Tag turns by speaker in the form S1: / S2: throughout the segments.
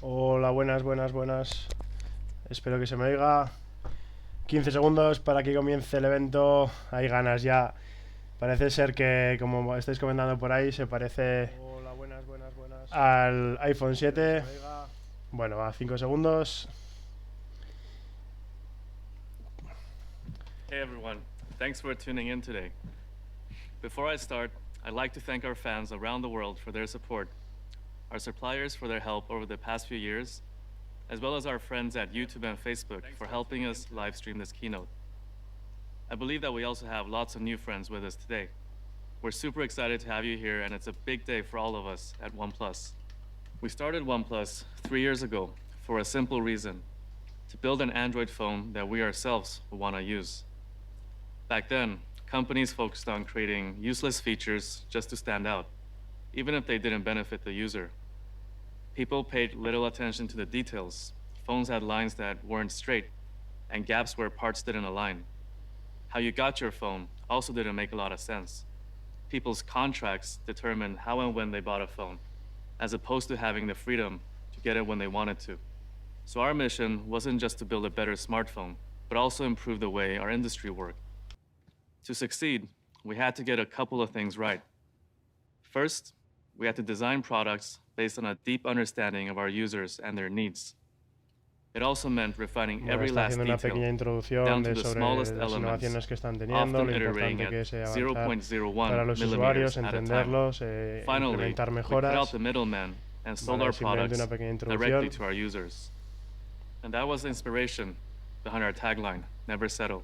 S1: Hola, buenas, buenas, buenas. Espero que se me oiga. 15 segundos para que comience el evento. Hay ganas ya. Parece ser que, como estáis comentando por ahí, se parece al iPhone 7. Bueno, va, 5 segundos.
S2: Hey everyone, thanks for tuning in today. Before I start, I'd like to thank our fans around the world for their support, our suppliers for their help over the past few years, as well as our friends at YouTube and Facebook for helping us live stream this keynote. I believe that we also have lots of new friends with us today. We're super excited to have you here, and it's a big day for all of us at OnePlus. We started OnePlus 3 years ago for a simple reason: to build an Android phone that we ourselves would want to use. Back then, companies focused on creating useless features just to stand out, even if they didn't benefit the user. People paid little attention to the details. Phones had lines that weren't straight and gaps where parts didn't align. How you got your phone also didn't make a lot of sense. People's contracts determined how and when they bought a phone, as opposed to having the freedom to get it when they wanted to. So our mission wasn't just to build a better smartphone, but also improve the way our industry worked. To succeed, we had to get a couple of things right. First, we had to design products based on a deep understanding of our users and their needs. It also meant refining every
S1: Está
S2: last
S1: haciendo una
S2: detail,
S1: pequeña introducción
S2: down to
S1: de
S2: the
S1: sobre
S2: smallest
S1: las
S2: elements,
S1: innovaciones que están teniendo,
S2: often
S1: lo
S2: iterating
S1: importante
S2: at
S1: que es avanzar para
S2: 0.01
S1: los usuarios,
S2: millimeters at a time.
S1: entenderlos,
S2: Finally,
S1: implementar
S2: we cut
S1: mejoras.
S2: out the middleman and sold
S1: Vale,
S2: our
S1: simplemente
S2: products
S1: una pequeña
S2: directly
S1: introducción.
S2: to our users. And that was the inspiration behind our tagline, Never Settle.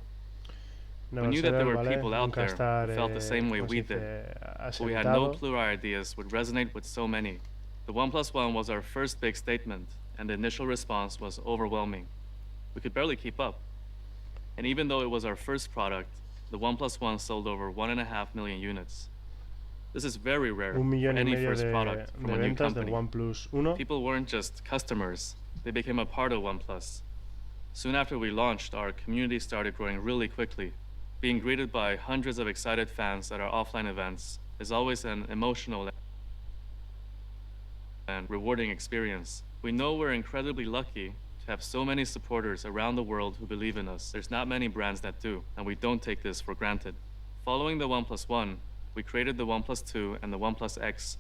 S1: No
S2: We knew that there were
S1: ¿vale?
S2: people out
S1: Nunca
S2: there
S1: estar,
S2: who felt the same way
S1: ¿cómo se
S2: we
S1: dice?
S2: did, but we had no
S1: Asentado.
S2: clue our ideas would resonate with so many. The OnePlus One was our first big statement, and the initial response was overwhelming. We could barely keep up. And even though it was our first product, the OnePlus One sold over 1.5 million units. This is very rare for
S1: 1,5
S2: any
S1: millones
S2: first product from a new
S1: ventas del
S2: company.
S1: OnePlus 1.
S2: People weren't just customers, they became a part of OnePlus. Soon after we launched, our community started growing really quickly. Being greeted by hundreds of excited fans at our offline events is always an emotional and rewarding experience. We know we're incredibly lucky to have so many supporters around the world who believe in us. There's not many brands that do, and we don't take this for granted. Following the OnePlus One, we created the OnePlus 2 and the OnePlus X,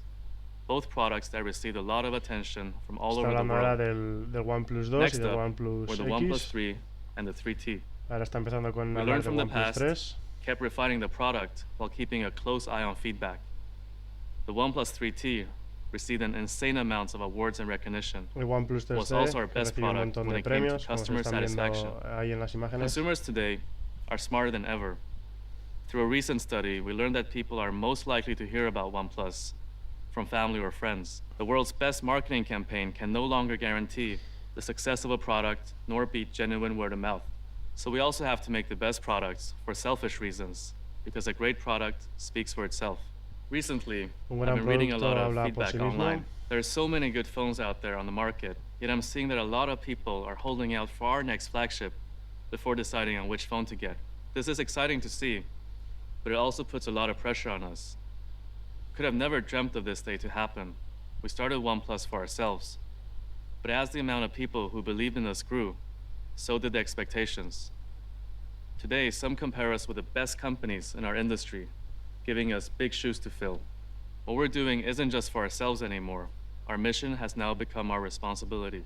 S2: both products that received a lot of attention from all
S1: Está
S2: over the
S1: hablando ahora
S2: world.
S1: del OnePlus 2
S2: Next
S1: y del
S2: up
S1: OnePlus
S2: were the
S1: X.
S2: OnePlus 3 and the 3T.
S1: Ahora está empezando con
S2: We
S1: hablar
S2: learned
S1: del
S2: from the
S1: OnePlus
S2: past,
S1: 3.
S2: kept refining the product while keeping a close eye on feedback. The OnePlus 3T received an insane amount of awards and recognition.
S1: El OnePlus 3T
S2: Was also our
S1: que
S2: best
S1: recibió un
S2: product
S1: montón
S2: when
S1: de
S2: it came to
S1: premios, como se
S2: customer
S1: están viendo
S2: satisfaction.
S1: ahí en las imágenes.
S2: Consumers today are smarter than ever. Through a recent study, we learned that people are most likely to hear about OnePlus from family or friends. The world's best marketing campaign can no longer guarantee the success of a product nor beat genuine word of mouth. So we also have to make the best products for selfish reasons, because a great product speaks for itself. Recently, I've been reading a lot of feedback online. There are so many good phones out there on the market, yet I'm seeing that a lot of people are holding out for our next flagship before deciding on which phone to get. This is exciting to see, but it also puts a lot of pressure on us. Could have never dreamt of this day to happen. We started OnePlus for ourselves. But as the amount of people who believed in us grew, so did the expectations. Today, some compare us with the best companies in our industry, giving us big shoes to fill. What we're doing isn't just for ourselves anymore. Our mission has now become our responsibility.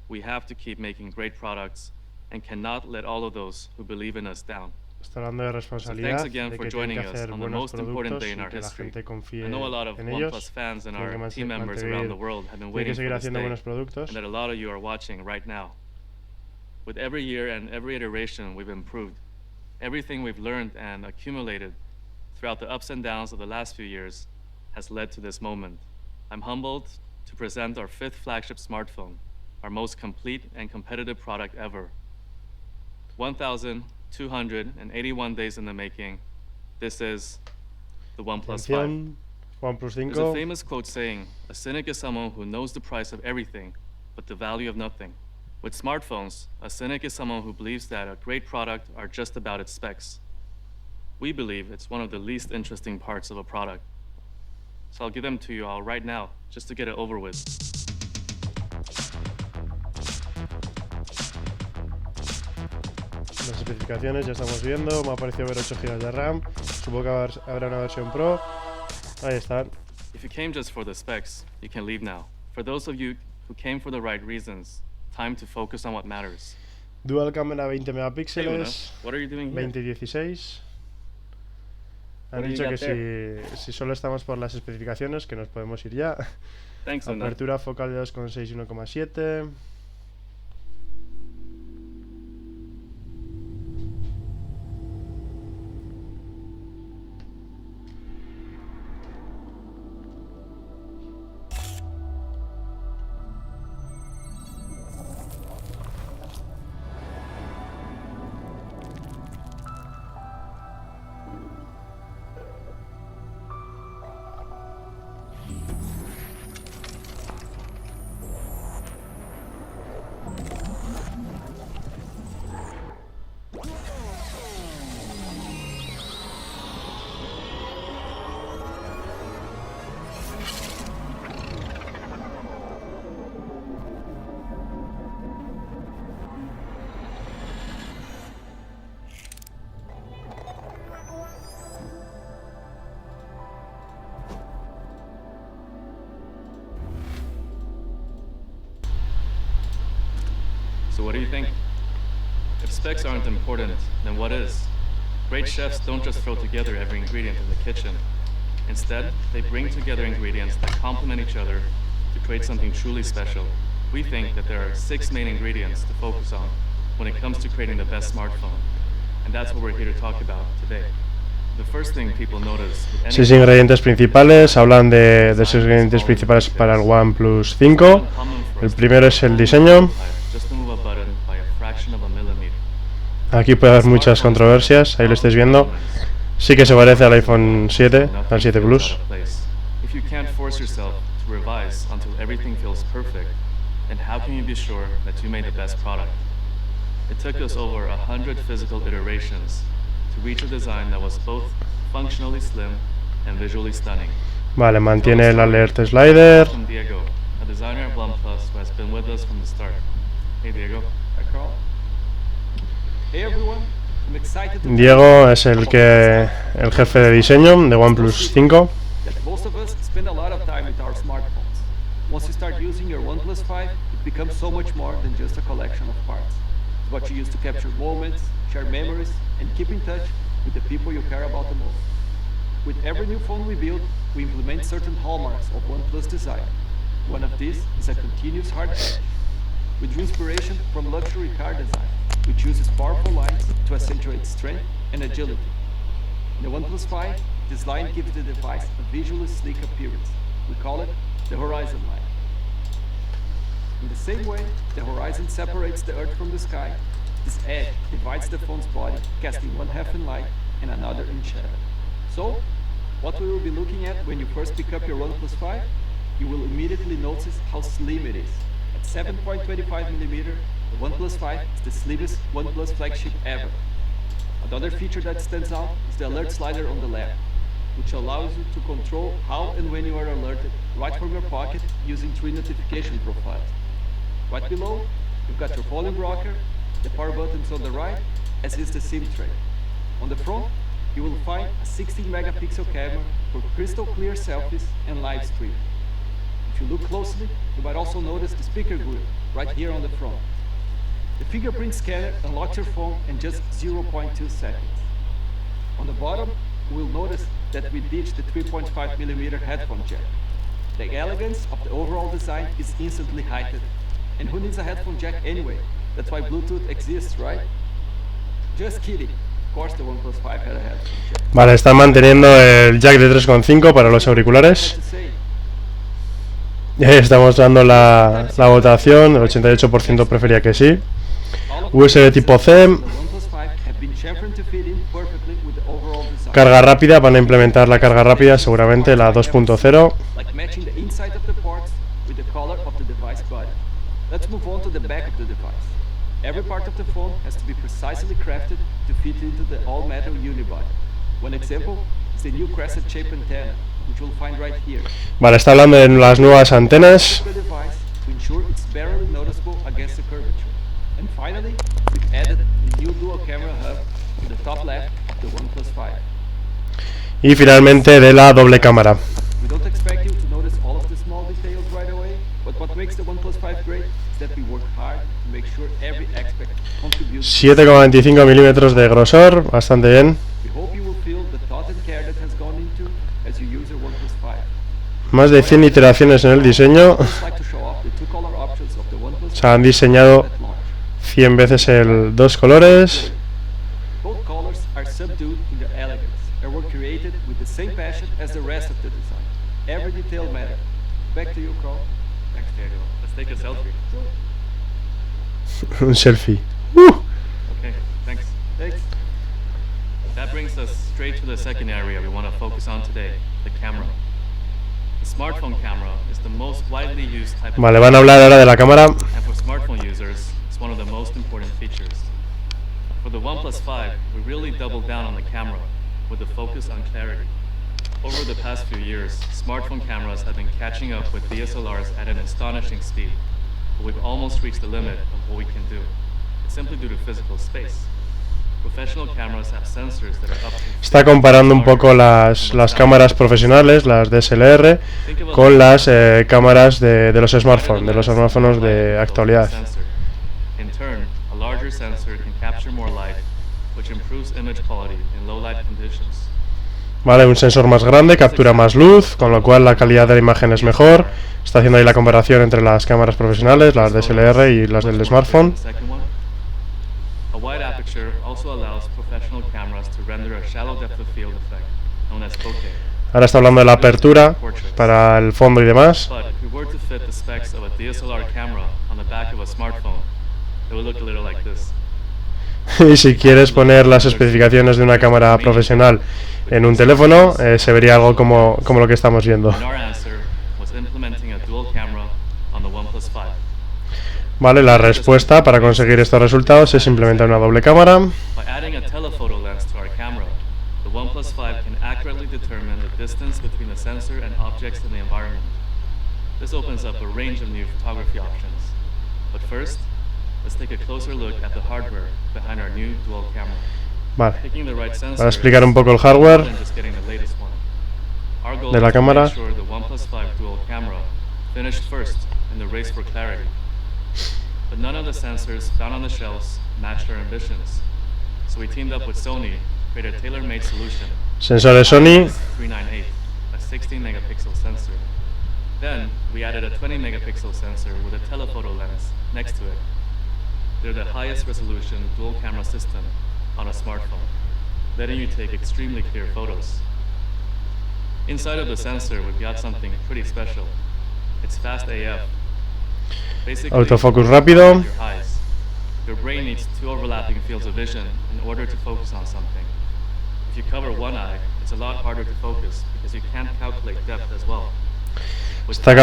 S2: We have to keep making great products and cannot let all of those who believe in us down.
S1: Está hablando de responsabilidad,
S2: thanks again
S1: de
S2: for
S1: que
S2: joining
S1: tienen que
S2: us
S1: hacer
S2: on the
S1: buenos
S2: most important
S1: productos
S2: day in
S1: y
S2: our
S1: que la
S2: history.
S1: gente confíe
S2: I know a lot of
S1: en
S2: OnePlus
S1: ellos.
S2: fans and
S1: Tienen
S2: our
S1: que
S2: team members around the world have been
S1: tienen
S2: waiting
S1: que seguir
S2: for this
S1: haciendo
S2: day,
S1: buenos productos.
S2: and that a lot of you are watching right now. With every year and every iteration, we've improved. Everything we've learned and accumulated throughout the ups and downs of the last few years has led to this moment. I'm humbled to present our 5th flagship smartphone, our most complete and competitive product ever. 1,281 days in the making. This is the OnePlus 5.
S1: OnePlus 5.
S2: There's a famous quote saying, "A cynic is someone who knows the price of everything, but the value of nothing." With smartphones, a cynic is someone who believes that a great product are just about its specs. We believe it's one of the least interesting parts of a product. So I'll give them to you all right now, just to get it over with.
S1: Las especificaciones ya estamos viendo. Me ha parecido ver 8 GB de RAM. Supongo que habrá una versión Pro. Ahí están.
S2: If you came just for the specs, you can leave now. For those of you who came for the right reasons, time to focus on what matters.
S1: Dual cámara 20
S2: Hey, Una,
S1: megapíxeles,
S2: what are you doing here?
S1: 20 y 16. Han
S2: What do you
S1: dicho
S2: got
S1: que si solo estamos por las especificaciones, que nos podemos ir ya.
S2: Thanks, Una.
S1: Apertura focal de 2,6 y 1,7.
S2: So what do you think? If specs aren't important, then what is? Great chefs don't just throw together every ingredient in the kitchen. Instead, they bring together ingredients that complement each other to create something truly special. We think that there are 6 main ingredients to focus on when it comes to creating the best smartphone. And that's what we're here to talk about today. The first thing people notice with any
S1: 6 ingredientes principales. Hablan de 6 ingredientes principales para el OnePlus 5. El primero es el diseño.
S2: just to move a button by a fraction of a millimeter.
S1: Aquí puede haber muchas controversias. Ahí lo estáis viendo. Sí que se parece al iPhone 7, al 7 Plus.
S2: If you can't force yourself to revise until everything feels perfect, then how can you be sure that you made the best product? It took us over 100 physical iterations to reach a design that was both functionally slim and visually stunning.
S1: Vale, mantiene el alert slider.
S2: From Diego, a designer at OnePlus who has been with us from the start. Hey Diego.
S3: Hi Carl. Hey everyone. I'm excited to
S1: Diego es el jefe de diseño de OnePlus 5.
S3: that most of us spend a lot of time with our smartphones. Once you start using your OnePlus 5, it becomes so much more than just a collection of parts. It's what you use to capture moments, share memories, and keep in touch with the people you care about the most. With every new phone we build, we implement certain hallmarks of OnePlus design. One of these is a continuous hard edge. We drew inspiration from luxury car design, which uses powerful lines to accentuate strength and agility. In the OnePlus 5, this line gives the device a visually sleek appearance. We call it the horizon line. In the same way, the horizon separates the Earth from the sky. This edge divides the phone's body, casting one half in light and another in shadow. So, what we will be looking at when you first pick up your OnePlus 5, you will immediately notice how slim it is. At 7.25mm, the OnePlus 5 is the slimmest OnePlus flagship ever. Another feature that stands out is the alert slider on the left, which allows you to control how and when you are alerted right from your pocket using 3 notification profiles. Right below, you've got your volume rocker, the power buttons on the right, as is the SIM tray. On the front, you will find a 16-megapixel camera for crystal clear selfies and live stream. If you look closely, you might also notice the speaker grill right here on the front. The fingerprint scanner unlocks your phone in just 0.2 seconds. On the bottom, you will notice that we ditched the 3.5mm headphone jack. The elegance of the overall design is instantly heightened. And who needs a headphone jack anyway? That's why Bluetooth exists, right? Just kidding. Of course the OnePlus 5 had a headphone jack.
S1: Vale, están manteniendo el jack de 3,5 para los auriculares.
S3: To say,
S1: Estamos dando la votación. El 88% prefería que sí.
S3: all of
S1: USB tipo C.
S3: the OnePlus 5 have been chamfered to fit in perfectly with the overall design.
S1: Carga rápida. Van a implementar la carga rápida, seguramente la 2.0.
S3: Like matching the inside of the ports with the color of the device body. Let's move on to the back of the device. Every part of the phone has to be precisely crafted to fit into the all-metal unibody. One example is the new crescent-shaped antenna, which you'll find right here.
S1: Vale, está hablando de las nuevas antenas.
S3: The device to ensure it's barely noticeable against the curvature. And finally, we've added the new dual camera hub to the top left of the OnePlus 5.
S1: Y finalmente de la doble cámara.
S3: We don't expect you to notice all of the small details right away, but what makes the OnePlus 5 great is that we work hard to make sure every aspect contributes.
S1: 7,25 milímetros de grosor, bastante bien.
S3: We hope you will feel the thought and care that has gone into as you use your OnePlus 5.
S1: Más de 100 iteraciones en el diseño. Se han diseñado 100 veces el dos colores.
S3: Both colors are subdued in their elegance and were created with the same passion as the rest of the design. Every detail matters. Back to you, Carl.
S2: Thanks, Diego. Let's take a selfie.
S1: Un selfie.
S2: Okay, thanks.
S3: Thanks.
S2: That brings us straight to the second area we want to focus on today, the camera. The smartphone camera is the most widely used type of
S1: Vale, van a hablar ahora de la cámara.
S2: and for smartphone users, it's one of the most important features. For the OnePlus 5, we really doubled down on the camera with a focus on clarity. Over the past few years, smartphone cameras have been catching up with DSLRs at an astonishing speed, but we've almost reached the limit of what we can do. It's simply due to physical space. Professional cameras have sensors that are up to
S1: Está comparando un poco las cámaras profesionales, las DSLR, con las cámaras de los smartphones, de los smartphones de actualidad.
S2: In turn, a larger sensor can capture more light, which improves image quality in low light conditions.
S1: Vale, un sensor más grande captura más luz, con lo cual la calidad de la imagen es mejor. Está haciendo ahí la comparación entre las cámaras profesionales, las DSLR y las del smartphone.
S2: A wide aperture also allows professional cameras to render a shallow depth of field effect, known as bokeh.
S1: Ahora está hablando de la apertura para el fondo y demás.
S2: But if we were to fit the specs of a DSLR camera on the back of a smartphone, it would look a little like this.
S1: Y si quieres poner las especificaciones de una cámara profesional en un teléfono, se vería algo como lo que estamos viendo.
S2: And our answer was implementing a dual camera on the OnePlus 5.
S1: Vale, la respuesta para conseguir estos resultados es implementar una doble cámara.
S2: By adding a telephoto lens to our camera, the OnePlus 5 can accurately determine the distance between the sensor and objects in the environment. This opens up a range of new photography options. But first, let's take a closer look at the hardware behind our new dual camera.
S1: Vale,
S2: Picking the right sensor
S1: para explicar un poco el
S2: is more
S1: hardware
S2: than just getting the latest one. Our goal
S1: de la
S2: is to
S1: cámara.
S2: make sure the OnePlus 5 dual camera finished first in the race for clarity. But none of the sensors found on the shelves matched our ambitions. So we teamed up with Sony, created a tailor-made solution.
S1: Sensores Sony.
S2: 398, a 16 megapixel sensor. Then we added a 20 megapixel sensor with a telephoto lens next to it. They're the highest resolution dual camera system on a smartphone, letting you take extremely clear photos. Inside of the sensor, we've got something pretty special. It's fast AF. Basically,
S1: Autofocus rápido.
S2: your eyes. Your brain needs two overlapping fields of vision in order to focus on something. If you cover one eye, it's a lot harder to focus because you can't calculate depth as well.
S1: Está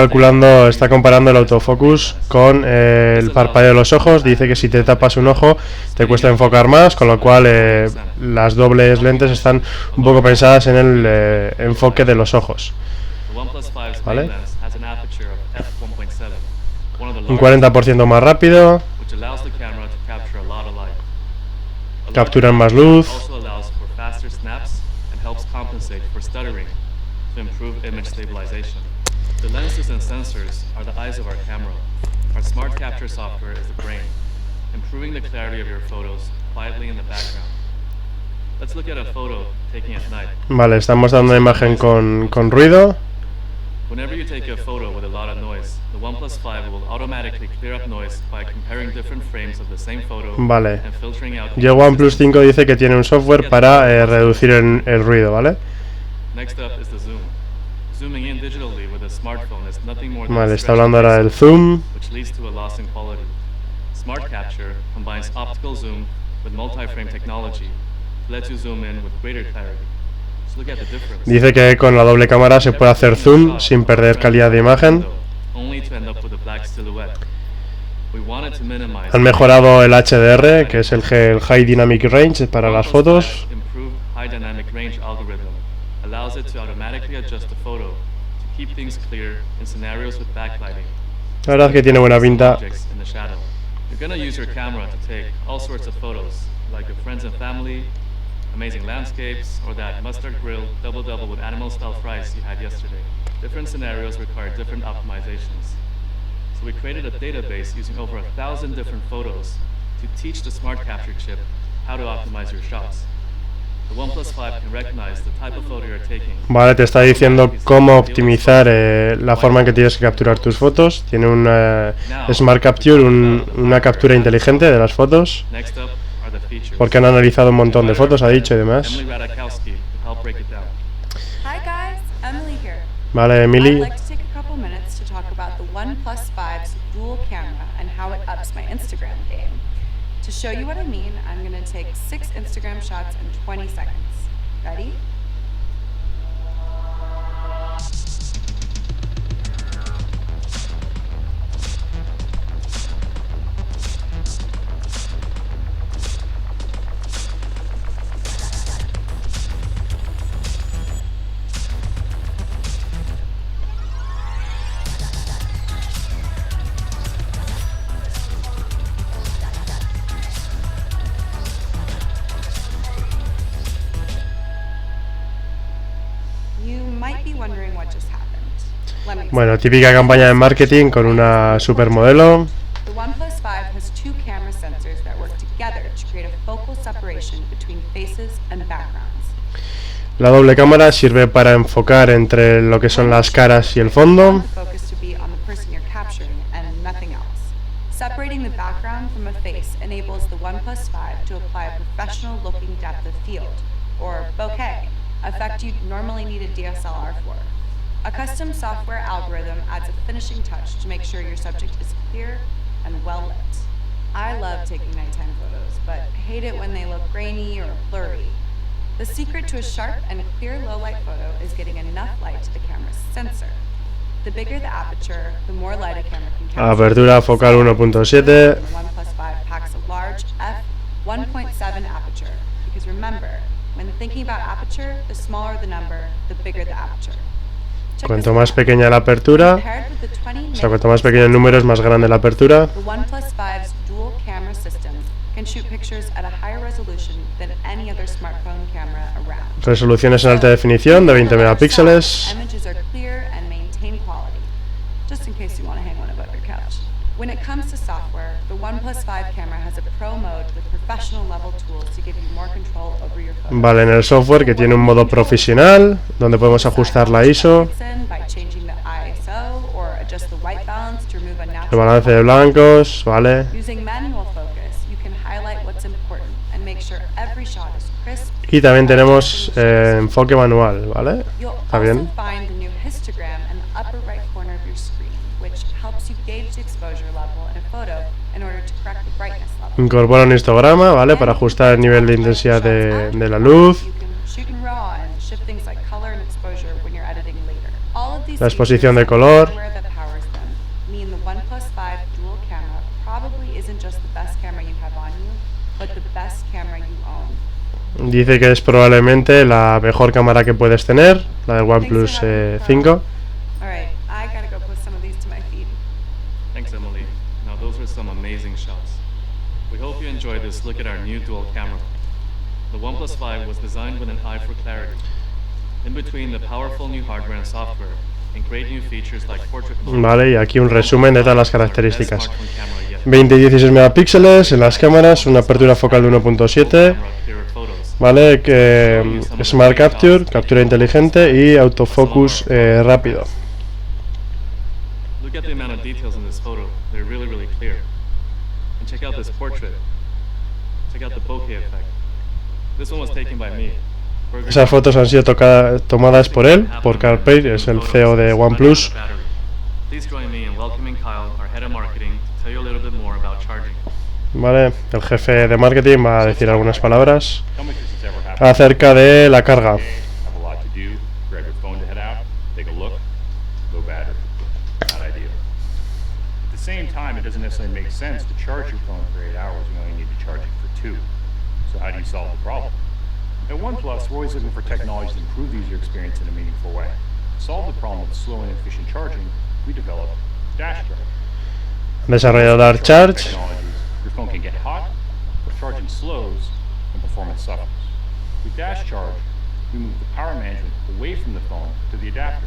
S1: comparando el autofocus con el parpadeo de los ojos. Dice que si te tapas un ojo te cuesta enfocar más, con lo cual las dobles lentes están un poco pensadas en el enfoque de los ojos. ¿Vale? Un 40% más rápido. Capturan más luz.
S2: The lenses and sensors are the eyes of our camera. Our smart capture software is the brain, improving the clarity of your photos quietly in the background. Let's look at a photo taken at night.
S1: Vale, estamos dando una imagen con ruido.
S2: Whenever you take a photo with a lot of noise, the OnePlus 5 will automatically clear up noise by comparing different frames of the same photo
S1: Vale.
S2: and filtering out.
S1: Y el OnePlus 5 dice que tiene un software para reducir el ruido, ¿vale?
S2: Next up is the zoom. Zooming in digitally with a smartphone is nothing more than
S1: Vale,
S2: a
S1: está hablando ahora del
S2: stretch
S1: zoom.
S2: which leads to a loss in quality. Smart Capture combines optical zoom with multi-frame technology to let you zoom in with greater clarity. Just look at the difference.
S1: Dice que con la doble cámara se puede hacer zoom sin perder calidad de imagen.
S2: Only to end up with a black silhouette. We wanted to minimize
S1: Han mejorado el HDR, que es el High Dynamic Range para las fotos.
S2: Improved high dynamic range algorithm allows it to automatically adjust the photo to keep things clear in scenarios with backlighting.
S1: La verdad que tiene buena pinta.
S2: Objects in the shadow. You're gonna use your camera to take all sorts of photos, like of friends and family, amazing landscapes, or that mustard grilled double-double with animal-style fries you had yesterday. Different scenarios require different optimizations. So we created a database using over 1,000 different photos to teach the smart capture chip how to optimize your shots. The OnePlus 5 can recognize the type of photo you're taking.
S1: Vale, te está diciendo cómo optimizar la forma en que tienes que capturar tus fotos. Tiene un Smart Capture, una captura inteligente de las fotos.
S2: Next up are the features.
S1: Porque han analizado un montón de fotos, ha dicho, y demás.
S2: Emily Radakowski to help break it down.
S4: Hi guys, Emily here.
S1: Vale,
S4: I'd
S1: Emily.
S4: like to take a couple minutes to talk about the OnePlus 5's dual camera and how it ups my Instagram game. To show you what I mean, I'm going to take 6 Instagram shots in 20 seconds. Ready? You might be wondering what just happened. Let me
S1: Bueno,
S4: explain.
S1: típica campaña de marketing con una supermodelo.
S4: The OnePlus 5 has 2 camera sensors that work together to create a focal separation between faces and backgrounds.
S1: La doble cámara sirve para enfocar entre lo que son las caras y el
S4: I
S1: fondo.
S4: want the focus to be on the person you're capturing and nothing else. Separating the background from a face enables the OnePlus 5 to apply a professional-looking depth of field, or bokeh, effect you'd normally need a DSLR for. A custom software algorithm adds a finishing touch to make sure your subject is clear and well lit. I love taking nighttime photos, but hate it when they look grainy or blurry. The secret to a sharp and clear low-light photo is getting enough light to the camera's sensor. The bigger the aperture, the more light a camera can capture.
S1: Apertura focal 1.7.
S4: The OnePlus 5 packs a large f1.7 aperture, because remember, when thinking about aperture, the smaller the number, the bigger the aperture. Check
S1: Cuanto
S4: this
S1: más
S4: out.
S1: pequeña la apertura,
S4: Compared with the 20
S1: o sea, cuanto más pequeño el número es más grande la apertura.
S4: The OnePlus 5's dual camera system can shoot pictures at a higher resolution than any other smartphone camera around.
S1: Resoluciones en alta definición de 20 megapíxeles.
S4: Images are clear and maintain quality, just in case you want to hang one above your couch. When it comes to software, the OnePlus 5 camera has a pro mode with professional level tools to give you more control over your photos.
S1: Vale, en el software que tiene un modo profesional, donde podemos ajustar la ISO,
S4: By changing the ISO or adjust the white balance to remove
S1: el
S4: unnatural
S1: balance de blancos, vale.
S4: Using manual focus, you can highlight what's important and make sure every shot is crisp.
S1: Y también tenemos enfoque manual, ¿vale?
S4: You'll
S1: Está
S4: also
S1: bien.
S4: find the new histogram in the upper right corner of your screen, which helps you gauge the exposure level in a photo in order to correct the brightness level.
S1: Incorpora un histograma, ¿vale? Para ajustar el nivel de intensidad de la luz.
S4: You can shoot in RAW and shift things like color and exposure when you're editing later. All of these
S1: La exposición
S4: features
S1: de color.
S4: and the hardware that powers them mean the OnePlus 5 dual camera probably isn't just the best camera you have on you, but the best camera you own.
S1: Dice que es probablemente la mejor cámara que puedes tener, la del OnePlus 5.
S4: All right, I gotta go post some of these to my feed.
S2: Thanks, Emily. Now, those are some amazing shots. We hope you enjoyed this look at our new dual camera. The OnePlus 5 was designed with an eye for clarity. In between the powerful new hardware and software, and great new features like portrait mode.
S1: Vale, y aquí un resumen de todas las características.
S2: Best smartphone camera yet.
S1: 20 y 16 megapíxeles en las cámaras, una apertura focal de 1.7,
S2: Camera, clearer photos.
S1: vale, que Smart Capture, captura inteligente y autofocus rápido.
S2: Look at the amount of details in this photo. They're really, really clear. And check out this portrait. Check out the bokeh effect. This one was taken by me.
S1: Esas fotos han sido tomadas por él, por Carl Page, es el CEO de OnePlus.
S2: Please join me in welcoming Kyle, our head of marketing, to tell you a little bit more about charging.
S1: Vale, el jefe de marketing va a decir algunas palabras
S5: Tell me if this has ever happened.
S1: acerca de la carga.
S5: Have a lot to do. Grab your phone to head out. Take a look. Low battery. Not ideal. At the same time, it doesn't necessarily make sense to charge your phone for 8 hours when you only need to charge it for 2. So how do you solve the problem? At OnePlus, we're always looking for technologies to improve the user experience in a meaningful way. To solve the problem of slow and inefficient charging, we developed Dash Charge.
S1: Desarrollador Dark Charge.
S5: Technologies, your phone can get hot, but charging slows, and performance suffers. With Dash Charge, we move the power management away from the phone to the adapter.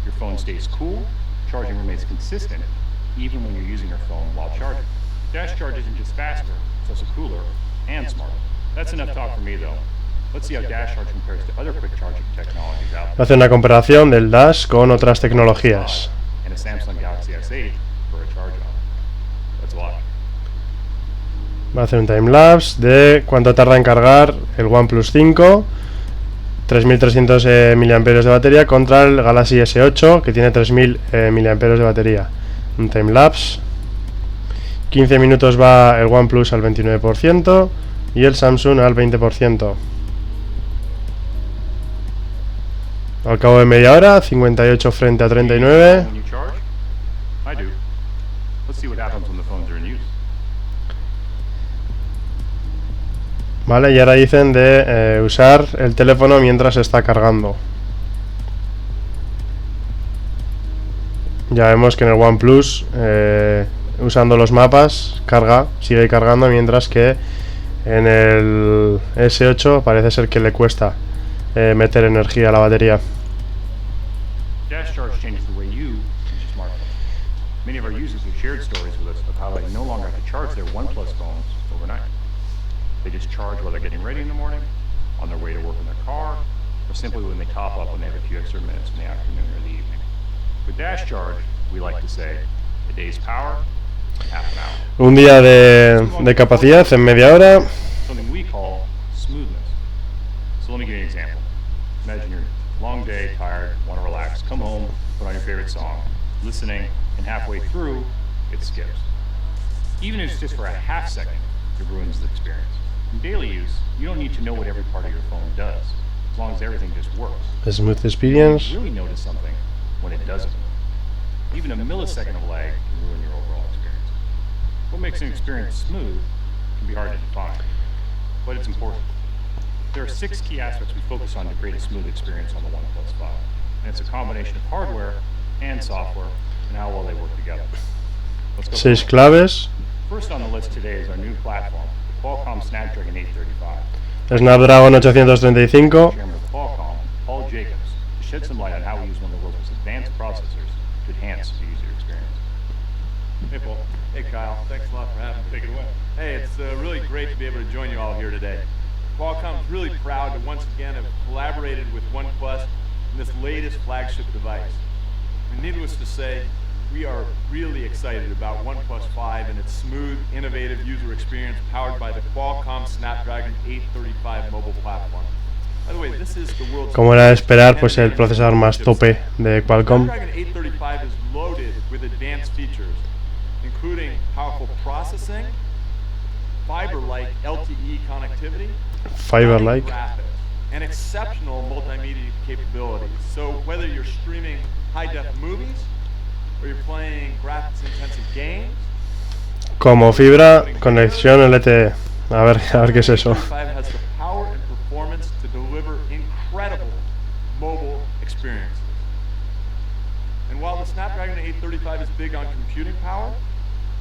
S5: Your phone stays cool, charging remains consistent, even when you're using your phone while charging. Dash charge isn't just faster, it's also cooler and smarter. That's enough talk for me though. Let's see how dash charge compares to other quick charging technologies out there.
S1: Hace una comparación del Dash con otras tecnologías.
S5: And a Samsung Galaxy S8 for a charge on. Let's watch.
S1: Va a hacer un timelapse de cuánto tarda en cargar el OnePlus 5, 3300 mAh de batería, contra el Galaxy S8 que tiene 3000 mAh de batería. Un timelapse. 15 minutos va el OnePlus al 29% y el Samsung al 20%. Al cabo de media hora, 58 frente a 39.
S5: When you charge? I do. Let's see what happens when the phones are in use.
S1: Vale, y ahora dicen de usar el teléfono mientras está cargando. Ya vemos que en el OnePlus, usando los mapas, sigue cargando, mientras que en el S8 parece ser que le cuesta meter energía a la batería.
S5: Dash charge changes the way you use your smartphone. Many of our users have shared stories with us of how they no longer have to charge their OnePlus phones overnight. They just charge while they're getting ready in the morning, on their way to work in their car, or simply when they top up when they have a few extra minutes in the afternoon or the evening. With dash charge, we like to say, a day's power, half an hour.
S1: Un día de capacidad en media hora.
S5: Something we call smoothness. So let me give you an example. Imagine you're long day, tired, want to relax, come home, put on your favorite song, listening, and halfway through, it skips. Even if it's just for a half second, it ruins the experience. In daily use, you don't need to know what every part of your phone does, as long as everything just works.
S1: A smooth experience.
S5: You really notice something when it doesn't. Even a millisecond of lag can ruin your overall experience. What makes an experience smooth can be hard to define, but it's important. There are 6 key aspects we focus on to create a smooth experience on the OnePlus 5, and it's a combination of hardware and software and how well they work together. Let's go
S1: 6
S5: through them.
S1: claves.
S5: First on the list today is our new platform, the Qualcomm Snapdragon 835.
S1: Snapdragon 835.
S5: Chairman of Qualcomm, Paul Jacobs, to shed some light on how we use one of the world's most advanced processors to enhance the user experience.
S6: Hey, Paul. Hey, Kyle. Thanks a lot for having me.
S5: Take it away.
S6: Hey, it's really great to be able to join you all here today. Qualcomm's really proud to once again have collaborated with OnePlus in this latest flagship device. And needless to say, we are really excited about OnePlus 5 and its smooth, innovative user experience powered by the Qualcomm Snapdragon 835 mobile platform. By the way, this is the world's
S1: Como era de esperar, pues el procesador más tope de Qualcomm.
S6: Snapdragon 835 is loaded with advanced features, including powerful processing, fiber-like LTE connectivity,
S1: Fiber-like.
S6: graphics, and exceptional multimedia capabilities. So whether you're streaming high-def movies or you're playing graphics-intensive games,
S1: Como fibra, conexión LTE. A ver qué es eso.
S6: 835 has the power and performance to deliver incredible mobile experiences. And while the Snapdragon 835 is big on computing power,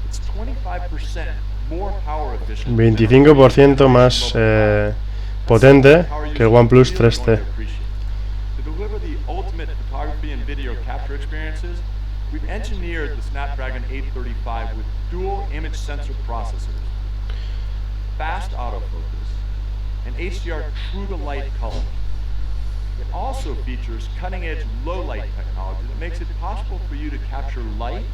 S6: it's 25% more power efficient.
S1: 25% más potente que el OnePlus 3T.
S6: To deliver the ultimate photography and video capture experiences, we've engineered the Snapdragon 835 with dual image sensor processors, fast autofocus, and HDR true-to-light color. It also features cutting-edge low-light technology that makes it possible for you to capture light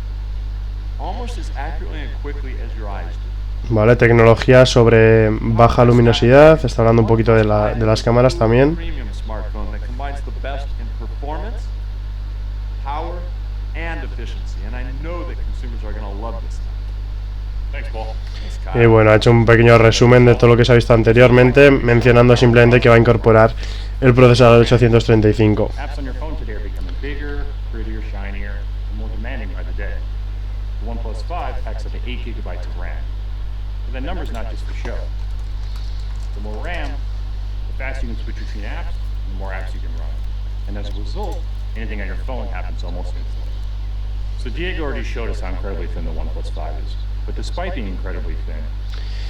S6: almost as accurately and quickly as your eyes do.
S1: Vale, tecnología sobre baja luminosidad. Está hablando un poquito de las cámaras también.
S6: Premium smartphone that combines the best in performance, power, and efficiency. And I know that consumers are going to love this.
S5: Thanks, Paul.
S6: Thanks,
S1: Y
S6: Kyle.
S1: bueno, ha hecho un pequeño resumen de todo lo que se ha visto anteriormente, mencionando simplemente que va a incorporar el procesador 835.
S5: Apps on your phone today are becoming bigger, prettier, shinier, and more demanding by the day. The OnePlus 5 packs up to 8 gigabytes of RAM. But that number's not just for show. The more RAM, the faster you can switch between apps, and the more apps you can run. And as a result, anything on your phone happens almost instantly. So Diego already showed us how incredibly thin the OnePlus 5 is. But despite being incredibly thin,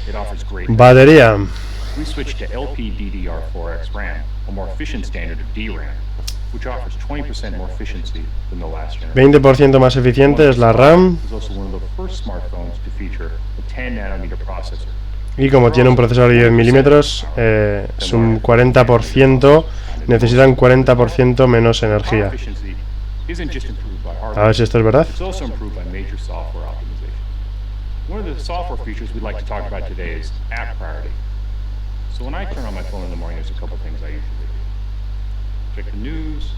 S5: it offers great.
S1: Batería.
S5: We switched to LPDDR4X RAM, a more efficient standard of DRAM. which offers 20% more efficiency than the last generation.
S1: 20% más eficiente es la RAM.
S5: It's also one of the first smartphones to feature a 10 nanometer processor.
S1: Y como tiene un procesador de 10 milímetros, es un 40%, necesitan 40% menos energía.
S5: Efficiency isn't just improved by
S1: A
S5: hardware,
S1: ver si esto es verdad.
S5: it's also improved by major software optimization. One of the software features we'd like to talk about today is app priority. So when I turn on my phone in the morning, there's a couple things I usually do. Check the news,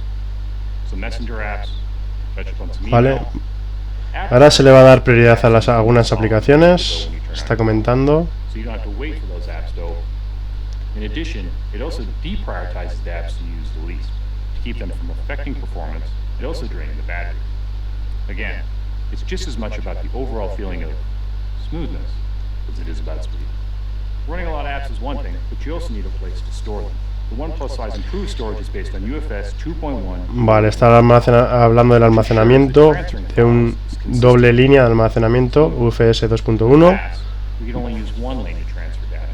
S5: some messenger apps, catch up on some
S1: Vale.
S5: email.
S1: Ahora se le va a dar prioridad a algunas aplicaciones. Está comentando.
S5: So you don't have to wait for those apps to open. In addition, it also deprioritizes the apps you use the least to keep them from affecting performance and also draining the battery. Again, it's just as much about the overall feeling of smoothness as it is about speed. Running a lot of apps is one thing, but you also need a place to store them. The OnePlus 5's improved storage is based on UFS 2.1.
S1: Vale, está hablando del almacenamiento, de un doble línea de almacenamiento, UFS 2.1.
S5: We can only use one lane to transfer data,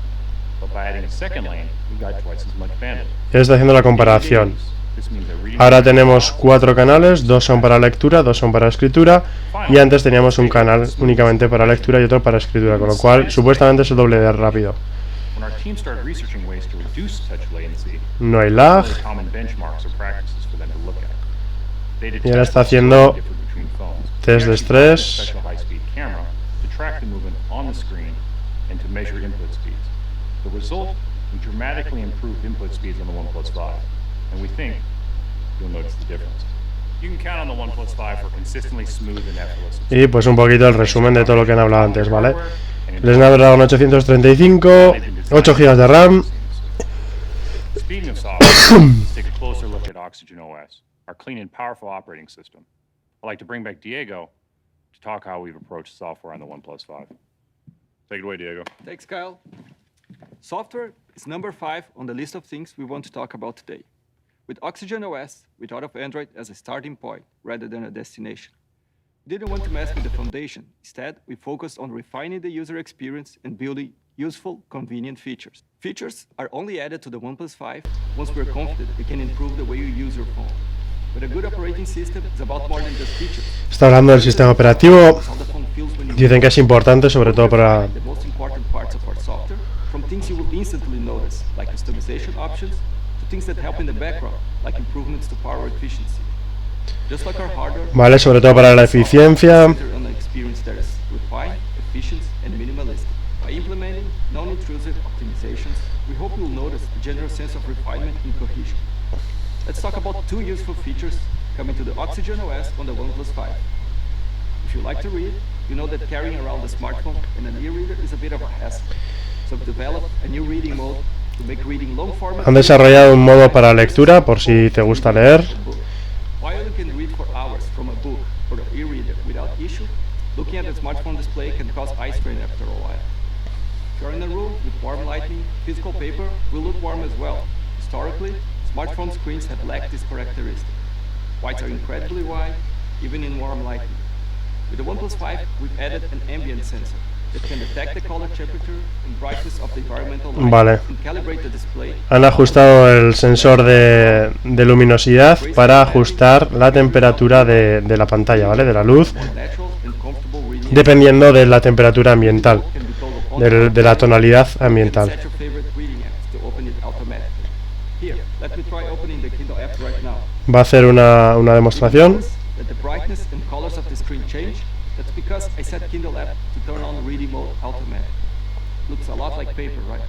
S5: but by adding a second lane, we got twice as much bandwidth.
S1: Ya está haciendo la comparación.
S5: This means that reading
S1: Ahora tenemos 4 canales, 2 son para lectura, 2 son para escritura, y antes teníamos un canal únicamente para lectura y otro para escritura, con lo cual supuestamente es el doble de rápido.
S5: when our team started researching ways to reduce touch latency,
S1: No hay lag.
S5: there are common benchmarks or practices for them to look at. They
S1: Y ahora está
S5: detected
S1: haciendo
S5: the difference between phones.
S1: test de
S5: They actually built a
S1: estrés.
S5: special high-speed camera to track the movement on the screen and to measure input speeds. The result, we dramatically improved input speeds on the OnePlus 5, and we think you'll notice the difference. You can count on the OnePlus 5 for consistently smooth and effortless.
S1: Y pues un poquito el resumen de todo lo que han hablado antes, ¿vale? El Snapdragon 835, 8 GB de RAM.
S5: Speaking of software, let's take a closer look at Oxygen OS, our clean and powerful operating system. I'd like to bring back Diego to talk how we've approached software on the OnePlus 5. Take it away, Diego.
S3: Thanks, Kyle. Software is number 5 on the list of things we want to talk about today. With Oxygen OS, we thought of Android as a starting point rather than a destination. We didn't want to mess with the foundation. Instead, we focused on refining the user experience and building useful, convenient features. Features are only added to the OnePlus 5 once we're confident we can improve the way you use your phone. But a good operating system is about more than just features.
S1: Está hablando del sistema operativo.
S3: How the phone feels when you
S1: Dicen que es importante, sobre todo para
S3: the most important parts of our software, from things you will instantly notice, like customization options, to things that help in the background, like improvements to power efficiency. Just like our hardware,
S1: Vale, sobre todo para la eficiencia.
S3: center on an experience that is refined, efficient, and minimalistic. By implementing non-intrusive optimizations, we hope you'll notice a general sense of refinement and cohesion. Let's talk about 2 useful features coming to the Oxygen OS on the OnePlus 5. If you like to read, you know that carrying around a smartphone and an e-reader is a bit of a hassle. So we've developed a new reading mode to make reading long format.
S1: Han desarrollado un modo para lectura, por si te gusta leer.
S3: While you can read for hours from a book or an e-reader without issue, looking at the smartphone display can cause eye strain after a while. If you're in a room with warm lighting, physical paper will look warm as well. Historically, smartphone screens have lacked this characteristic. Whites are incredibly wide, even in warm lighting. With the OnePlus 5, we've added an ambient sensor that can detect the color temperature and brightness of the environmental light
S1: Vale.
S3: and calibrate the display.
S1: Han ajustado el sensor de luminosidad para ajustar la temperatura de la pantalla, ¿vale? De la luz,
S3: More natural and comfortable reading.
S1: dependiendo de la temperatura ambiental,
S3: Can be toggled on
S1: de la tonalidad
S3: You can
S1: ambiental.
S3: set your favorite reading apps to open it automatically. Here, let me try opening the Kindle app right now.
S1: Va a hacer una demostración.
S3: Notice that the brightness and colors of the screen change. That's because I set Kindle app to turn on reading mode automatically. Looks a lot like paper, right?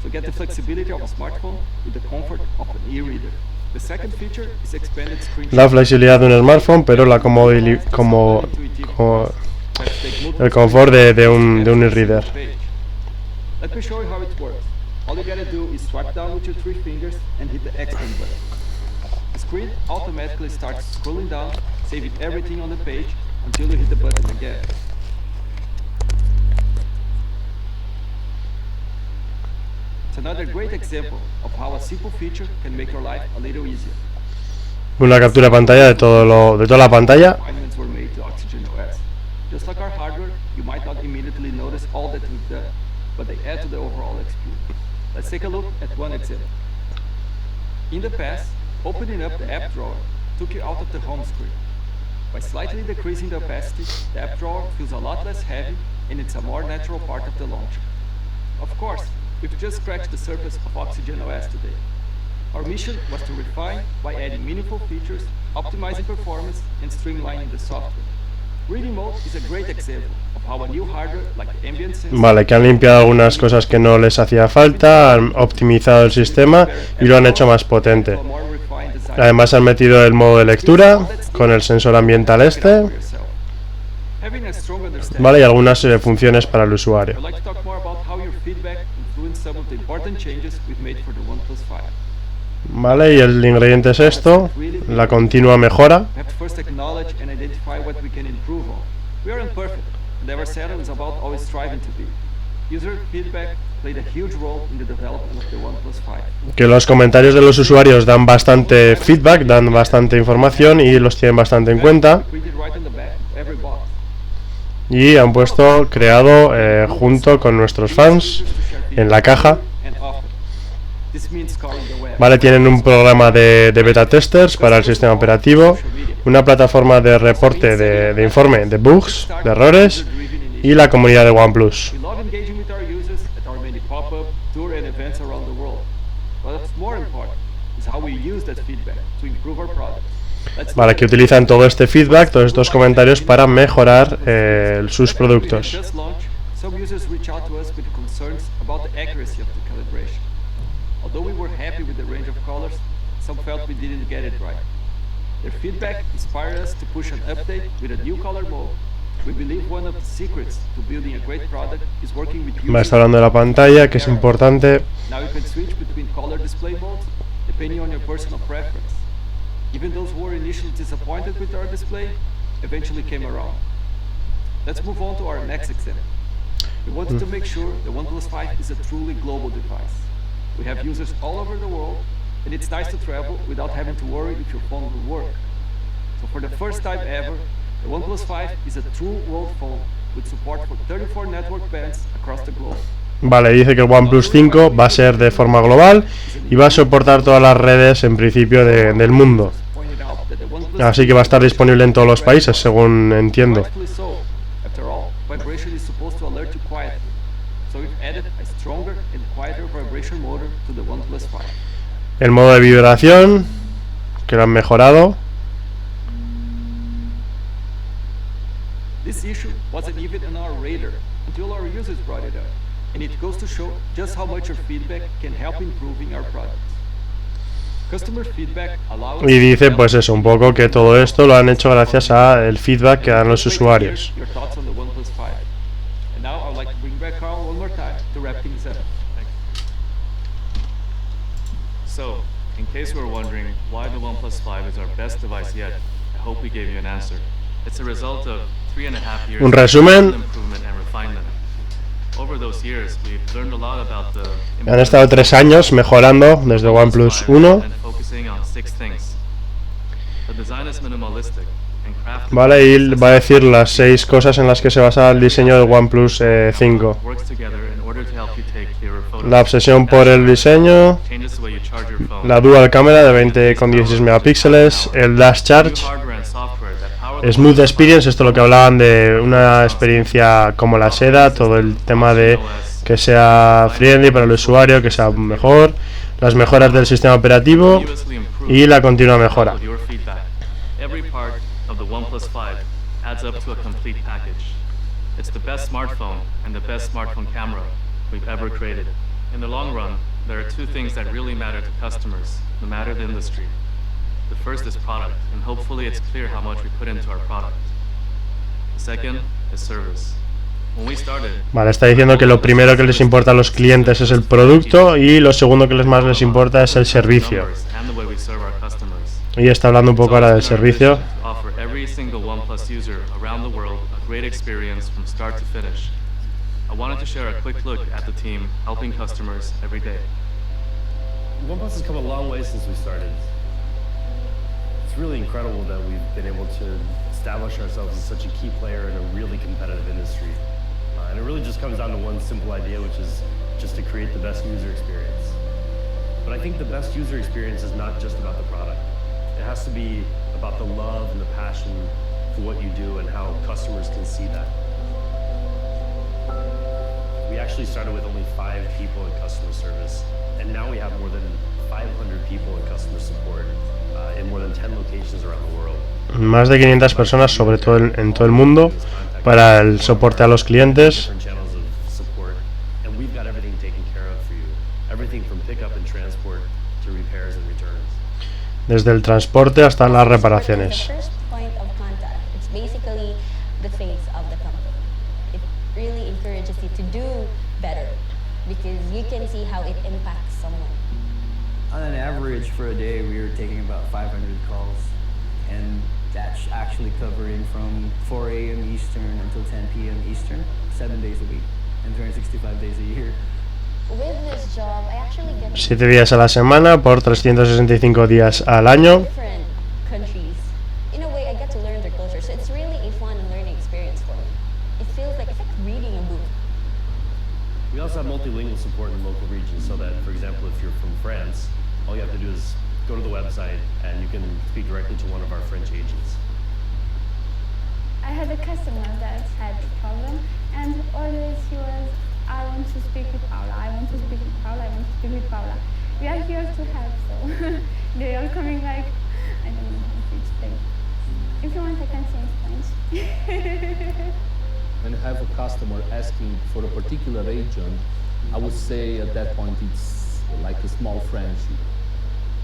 S3: So get the flexibility of a smartphone with the comfort of an e-reader. The second feature is expanded screen
S1: La
S3: share.
S1: flexibilidad de un smartphone, pero la el confort de un e-reader.
S3: Let me show you how it works. All you gotta do is swipe down with your 3 fingers and hit the expand button. The screen automatically starts scrolling down, saving everything on the page until you hit the button again. It's another great example of how a simple feature can make your life a little easier.
S1: Una captura de pantalla de toda la pantalla.
S3: Refinements were made to Oxygen OS. Just like our hardware, you might not immediately notice all that we've done, but they add to the overall experience. Let's take a look at one example. In the past, Opening up the app drawer took you out of the home screen. By slightly decreasing the opacity, the app drawer feels a lot less heavy and it's a more natural part of the launcher. Of course, we've just scratched the surface of Oxygen OS today. Our mission was to refine by adding meaningful features, optimizing performance, and streamlining the software. Reading mode is a great example of how a new hardware like the ambient sensor.
S1: Vale, que han limpiado algunas cosas que no les hacía falta, han optimizado el sistema y lo han hecho más potente. Además han metido el modo de lectura con el sensor ambiental este. Vale, y algunas funciones para el usuario. Vale, y el ingrediente es esto, la continua mejora. Que los comentarios de los usuarios dan bastante feedback, dan bastante información y los tienen bastante en cuenta. Y han puesto creado junto con nuestros fans en la caja. Vale, tienen un programa de beta testers para el sistema operativo, una plataforma de reporte de informe de bugs, de errores y la comunidad de OnePlus. Vale, que utilizan todo este feedback, todos estos comentarios para mejorar sus productos.
S3: Although we were happy with the range of colors, some felt we didn't get it right. Their feedback inspired us to push an update with a new color mode. We believe one of the secrets to building a great product is working with users.
S1: Me está hablando de la pantalla, que es importante.
S3: Now you can switch between color display modes depending on your personal preference. Even those who were initially disappointed with our display eventually came around. Let's move on to our next example. We wanted to make sure the OnePlus 5 is a truly global device. We have users all over the world, and it's nice to travel without having to worry if your phone will work. So for the first time ever, the OnePlus 5 is a true world phone with support for 34 network bands across the globe.
S1: Vale, dice que el OnePlus 5 va a ser de forma global y va a soportar todas las redes en principio del mundo. Así que va a estar disponible en todos los países, según entiendo. El modo de vibración, que lo han mejorado.
S3: This issue wasn't even on our radar until our users brought it up, and it goes to show just how much your feedback can help improving our products. Customer feedback allows.
S1: Y dice pues eso, un poco que todo esto lo han hecho gracias al feedback que dan los usuarios.
S3: Your thoughts on the OnePlus 5. And now I'd like to bring back Carl one more time to wrap things up.
S2: So, in case you were wondering why the OnePlus 5 is our best device yet, I hope we gave you an answer. It's a result of 3.5 years
S1: Un resumen.
S2: of improvement and refinement. Over those years, we've learned a lot about the
S1: Han estado 3 años mejorando desde OnePlus 1.
S2: and focusing on 6 things. The design is minimalistic and crafted.
S1: Vale, y va a decir las 6 cosas en las que se basa el diseño del OnePlus 5.
S2: Works together in order to help you take clearer photos.
S1: La obsesión por el diseño,
S2: Changes the way you charge your phone.
S1: la dual cámara de 20,16 megapíxeles, el dash charge,
S2: Hardware and software that power the
S1: smooth experience, esto es lo que hablaban de una experiencia como la seda, todo el tema de que sea friendly para el usuario, que sea mejor, las mejoras del sistema operativo
S2: continuously improve
S1: y la continua mejora.
S2: with your feedback. Every part of the OnePlus 5 adds up to a complete package. It's the best smartphone and the best smartphone camera we've ever created. In the long run, there are 2 things that really matter to customers, no matter the industry. The first is product, and hopefully it's clear how much we put into our product. The second is service. When we started,
S1: Vale, está diciendo que lo primero que les importa a los clientes es el producto y lo segundo que más les importa es el servicio.
S2: numbers and the way we serve our customers.
S1: Y está hablando un poco ahora del servicio.
S2: To offer every single OnePlus user around the world a great experience from start to finish. I wanted to share a quick look at the team helping customers every day.
S7: OnePlus has come a long way since we started. It's really incredible that we've been able to establish ourselves as such a key player in a really competitive industry. And it really just comes down to one simple idea, which is just to create the best user experience. But I think the best user experience is not just about the product. It has to be about the love and the passion for what you do and how customers can see that. We actually started with only 5 people in customer service, and now we have more than 500 people in customer support in more than 10 locations around the world.
S1: Más de 500 personas sobre todo en todo el mundo para el soporte a los clientes. Desde el transporte hasta las reparaciones.
S8: On an average for a day, we were taking about 500 calls, and that's actually covering from 4 a.m. Eastern until 10 p.m. Eastern, 7 days a week, and 365 days a year.
S1: 7 días a la semana por 365 días al año.
S7: We also have multilingual support in local regions so that, for example, if you're from France, all you have to do is go to the website and you can speak directly to one of our French agents.
S9: I had a customer that had a problem, and always he was, I want to speak with Paula, I want to speak with Paula, I want to speak with Paula. We are here to help, so they are coming like, I don't know how to explain. If you want, I can say in French.
S10: When you have a customer asking for a particular agent, I would say at that point it's like a small friendship.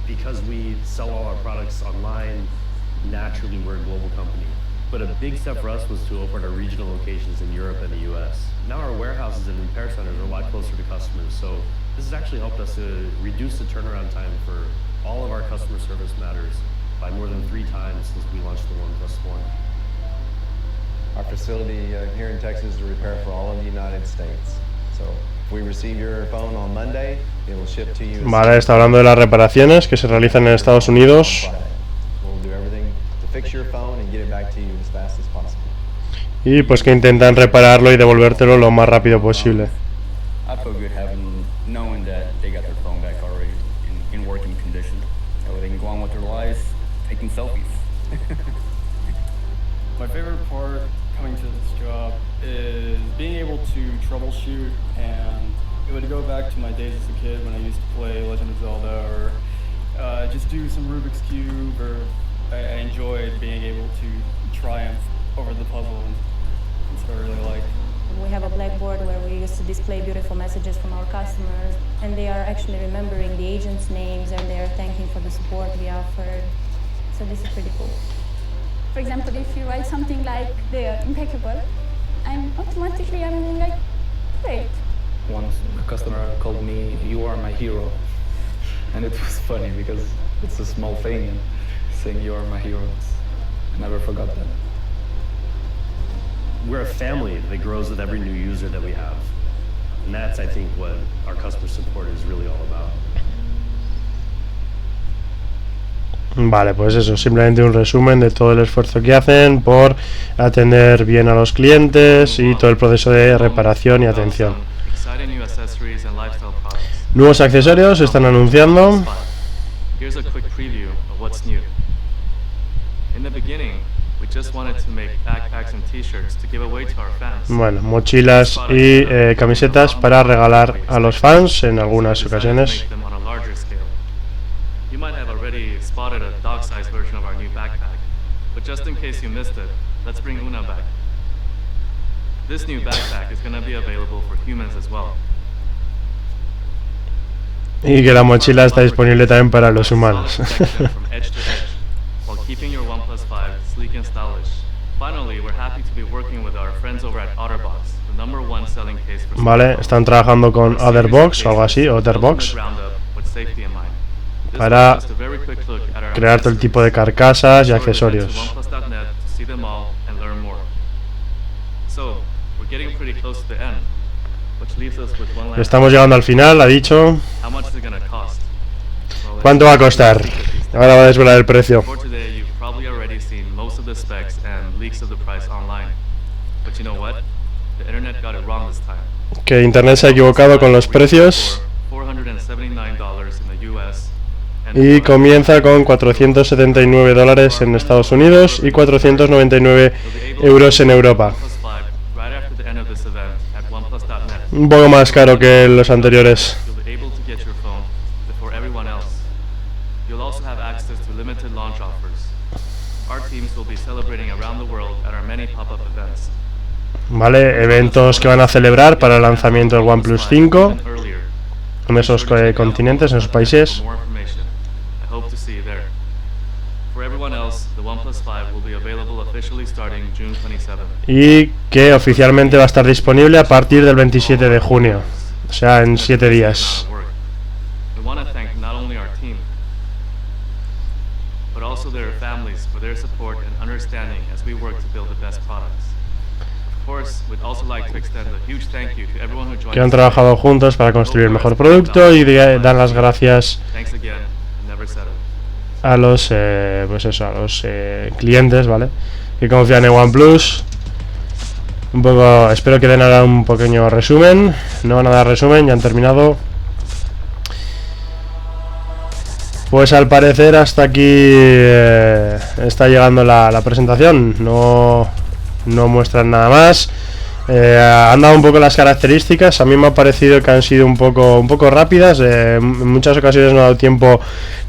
S7: Because we sell all our products online, naturally we're a global company. But a big step for us was to open our regional locations in Europe and the US. Now our warehouses and repair centers are a lot closer to customers, so this has actually helped us to reduce the turnaround time for all of our customer service matters by more than 3 times since we launched the OnePlus1.
S11: Our facility here in Texas is to repair for all of the United States. So if we receive your phone on Monday, it will ship to you.
S1: Vale, está hablando de las reparaciones que se realizan en Estados Unidos.
S11: We'll do everything to fix your phone and get it back to you as fast as possible.
S1: Y pues que intentan repararlo y devolvértelo lo más rápido posible.
S12: I feel good having knowing that they got their phone back already in working condition, so they can go on with their lives, taking selfies.
S13: My favorite part coming to this job is being able to troubleshoot, and it would go back to my days as a kid when I used to play Legend of Zelda or just do some Rubik's Cube, or I enjoyed being able to triumph over the puzzle, and that's what I really like.
S14: We have a blackboard where we used to display beautiful messages from our customers, and they are actually remembering the agents' names and they are thanking for the support we offered. So this is pretty cool.
S9: For example, if you write something like "they're impeccable," I'm like, great.
S10: Once a customer called me, "You are my hero," and it was funny because it's a small thing, and saying "You are my hero," I never forgot that.
S7: We're a family that grows with every new user that we have, and that's, I think, what our customer support is really all about.
S1: Vale, pues eso, simplemente un resumen de todo el esfuerzo que hacen por atender bien a los clientes y todo el proceso de reparación y atención. Nuevos accesorios se están anunciando. Bueno, mochilas y camisetas para regalar a los fans en algunas ocasiones.
S2: You might have already spotted a dog-sized version of our new backpack, but just in case you missed it, let's bring Una back. This new backpack is going to be available for humans as well.
S1: Y que la mochila está disponible también para los humanos.
S2: While keeping your OnePlus 5 sleek and stylish. Finally, we're happy to be working with our friends over at OtterBox, the #1 selling case for.
S1: Vale, están trabajando con OtterBox o algo así, OtterBox, para crear todo el tipo de carcasas y accesorios. Estamos llegando al final, ha dicho. ¿Cuánto va a costar? Ahora va a desvelar el precio. Que Internet se ha equivocado con los precios. y comienza con $479 en Estados Unidos y 499 euros en Europa. Un poco más caro que los anteriores. Vale, eventos que van a celebrar para el lanzamiento del OnePlus 5 en esos continentes, en esos países. Y que oficialmente va a estar disponible a partir del 27 de junio, o sea, en 7 días. Que han trabajado juntos para construir el mejor producto y dan las gracias a los clientes, ¿vale? Que confían en OnePlus. Un poco, espero que den ahora un pequeño resumen. No van a dar resumen, ya han terminado. Pues al parecer hasta aquí está llegando la presentación. No muestran nada más. Han dado un poco las características. A mí me ha parecido que han sido un poco rápidas. En muchas ocasiones no ha dado tiempo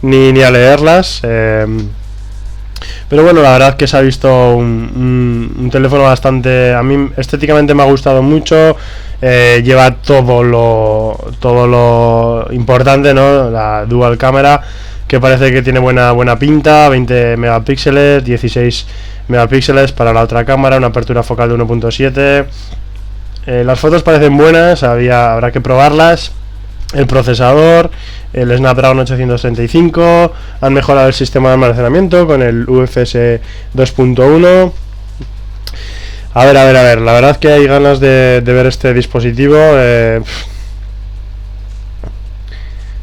S1: ni a leerlas. Pero bueno, la verdad que se ha visto un teléfono bastante... A mí estéticamente me ha gustado mucho. Lleva todo lo importante, ¿no? La dual cámara, que parece que tiene buena pinta. 20 megapíxeles, 16 megapíxeles para la otra cámara, una apertura focal de 1.7. Las fotos parecen buenas, habrá que probarlas. El procesador, el Snapdragon 835, han mejorado el sistema de almacenamiento con el UFS 2.1. A ver, la verdad que hay ganas de ver este dispositivo.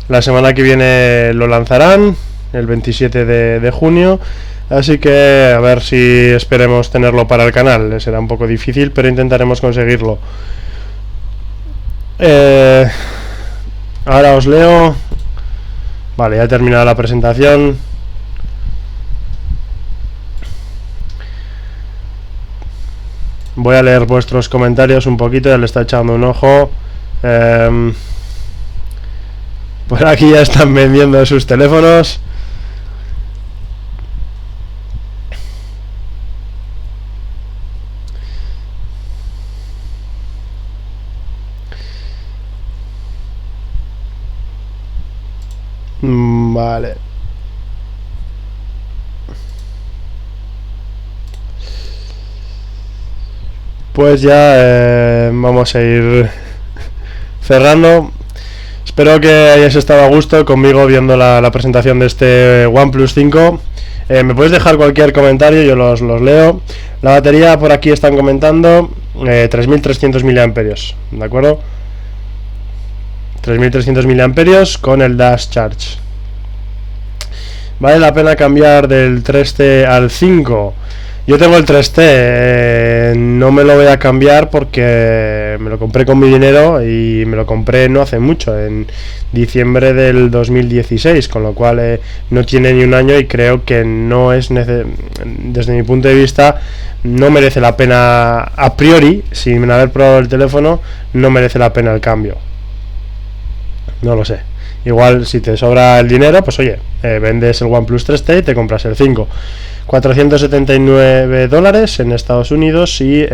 S1: La semana que viene lo lanzarán, el 27 de junio. Así que a ver si esperemos tenerlo para el canal. Será un poco difícil, pero intentaremos conseguirlo. Ahora os leo. Vale, ya he terminado la presentación. Voy a leer vuestros comentarios un poquito, ya le está echando un ojo. Por aquí ya están vendiendo sus teléfonos. Vale. Pues ya vamos a ir cerrando. Espero que hayáis estado a gusto conmigo viendo la presentación de este OnePlus 5. Me podéis dejar cualquier comentario, yo los leo. La batería por aquí están comentando 3300 miliamperios, ¿de acuerdo? 3300 miliamperios con el Dash Charge. ¿Vale la pena cambiar del 3T al 5? Yo tengo el 3T, no me lo voy a cambiar porque me lo compré con mi dinero y me lo compré no hace mucho, en diciembre del 2016, con lo cual no tiene ni un año y creo que no es desde mi punto de vista no merece la pena a priori, sin haber probado el teléfono, no merece la pena el cambio. No lo sé. Igual si te sobra el dinero, pues oye, vendes el OnePlus 3T y te compras el 5. $479 en Estados Unidos y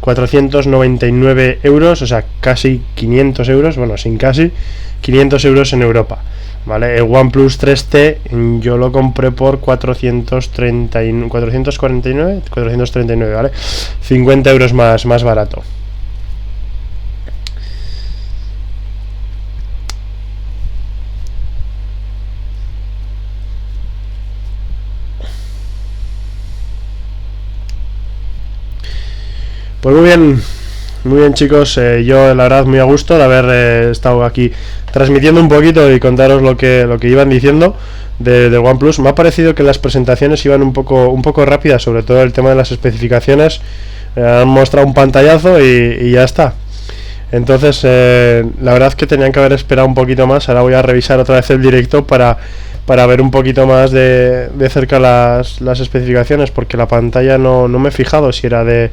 S1: 499 euros, o sea, casi 500 euros, bueno, sin casi, 500 euros en Europa. ¿Vale? El OnePlus 3T yo lo compré por 439, ¿vale? 50 euros más barato. Pues muy bien chicos, yo la verdad muy a gusto de haber estado aquí transmitiendo un poquito y contaros lo que iban diciendo del OnePlus. Me ha parecido que las presentaciones iban un poco rápidas, sobre todo el tema de las especificaciones. Han mostrado un pantallazo y ya está. Entonces, la verdad que tenían que haber esperado un poquito más. Ahora voy a revisar otra vez el directo para ver un poquito más de cerca las especificaciones, porque la pantalla no me he fijado si era de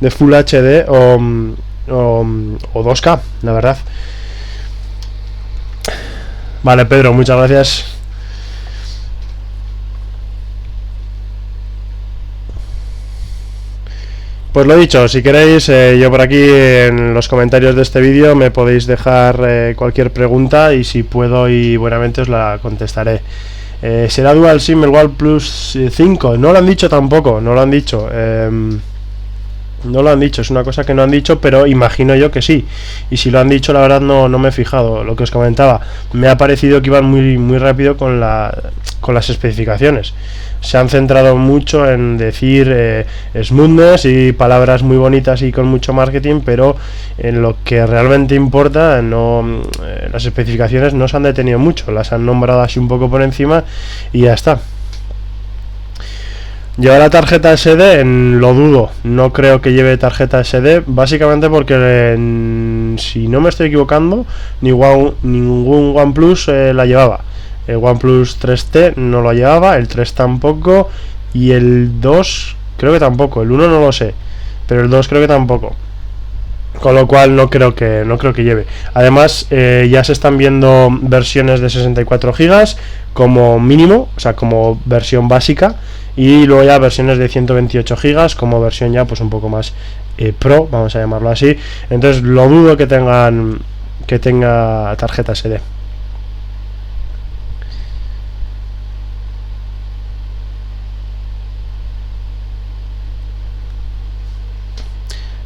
S1: Full HD o 2K, la verdad. Vale, Pedro, muchas gracias. Pues lo dicho, si queréis, yo por aquí en los comentarios de este vídeo me podéis dejar cualquier pregunta y si puedo y buenamente os la contestaré. ¿Será Dual SIM el OnePlus 5? No lo han dicho tampoco, no lo han dicho. No lo han dicho, es una cosa que no han dicho, pero imagino yo que sí. Y si lo han dicho, la verdad no me he fijado. Lo que os comentaba, me ha parecido que iban muy rápido con las especificaciones. Se han centrado mucho en decir smoothness y palabras muy bonitas y con mucho marketing, pero en lo que realmente importa, las especificaciones no se han detenido mucho, las han nombrado así un poco por encima y ya está. ¿Lleva la tarjeta SD? Lo dudo, no creo que lleve tarjeta SD, básicamente porque si no me estoy equivocando, ningún OnePlus la llevaba. El OnePlus 3T no lo llevaba, el 3 tampoco y el 2 creo que tampoco, el 1 no lo sé, pero el 2 creo que tampoco. Con lo cual no creo que lleve. Además, ya se están viendo versiones de 64 GB como mínimo, o sea, como versión básica, y luego ya versiones de 128 GB como versión ya pues un poco más pro, vamos a llamarlo así. Entonces lo dudo que tenga tarjeta SD.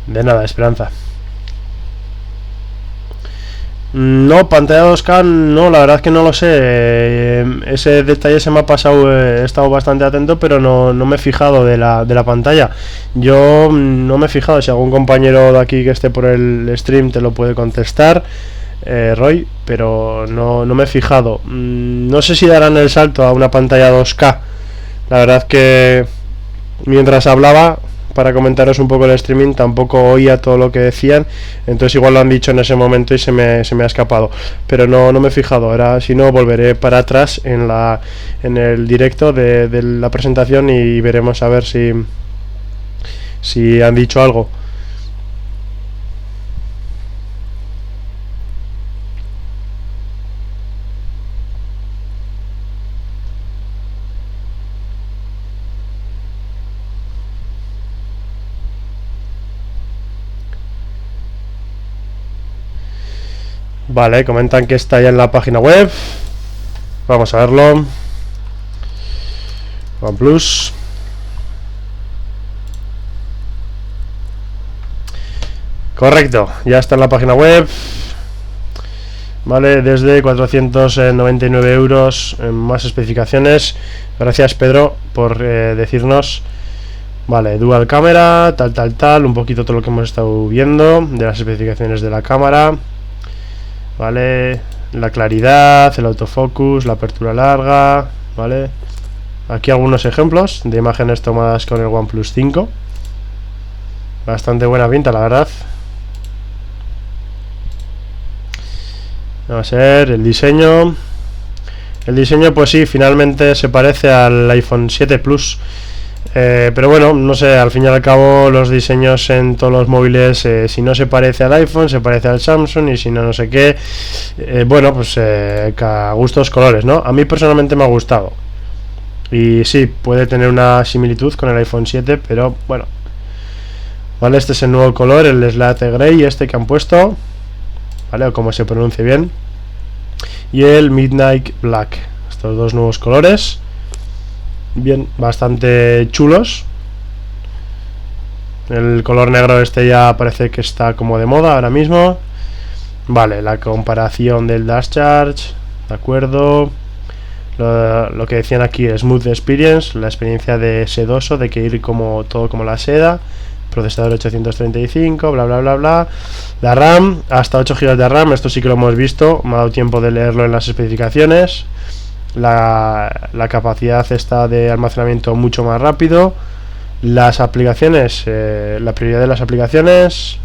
S1: De nada, Esperanza. No, pantalla 2K no, la verdad que no lo sé. Ese detalle se me ha pasado, he estado bastante atento, pero no me he fijado de la pantalla. Yo no me he fijado, si algún compañero de aquí que esté por el stream te lo puede contestar, Roy, pero no me he fijado. No sé si darán el salto a una pantalla 2K. La verdad que mientras hablaba para comentaros un poco el streaming tampoco oía todo lo que decían, entonces igual lo han dicho en ese momento y se me ha escapado, pero no me he fijado. Ahora si no volveré para atrás en el directo de la presentación y veremos a ver si han dicho algo. Vale, comentan que está ya en la página web. Vamos a verlo. OnePlus. Correcto, ya está en la página web. Vale, desde 499 euros en más especificaciones. Gracias, Pedro, por decirnos. Vale, dual cámara, tal, un poquito todo lo que hemos estado viendo de las especificaciones de la cámara. Vale, la claridad, el autofocus, la apertura larga. Vale, aquí algunos ejemplos de imágenes tomadas con el OnePlus 5. Bastante buena pinta, la verdad. Vamos a ver el diseño. El diseño, pues sí, finalmente se parece al iPhone 7 Plus. Pero bueno, no sé, al fin y al cabo los diseños en todos los móviles, si no se parece al iPhone, se parece al Samsung, y si no, no sé qué. Bueno, pues a gustos colores, ¿no? A mí personalmente me ha gustado. Y sí, puede tener una similitud con el iPhone 7, pero bueno. Vale, este es el nuevo color, el Slate Grey, este que han puesto. Vale, o como se pronuncie bien. Y el Midnight Black. Estos dos nuevos colores. Bien, bastante chulos. El color negro este ya parece que está como de moda ahora mismo. Vale, la comparación del Dash Charge. De acuerdo. Lo que decían aquí, Smooth Experience, la experiencia de sedoso, de que ir como todo como la seda. Procesador 835, bla bla bla bla. La RAM, hasta 8 GB de RAM, esto sí que lo hemos visto, me ha dado tiempo de leerlo en las especificaciones. La capacidad está de almacenamiento mucho más rápido. Las aplicaciones, la prioridad de las aplicaciones,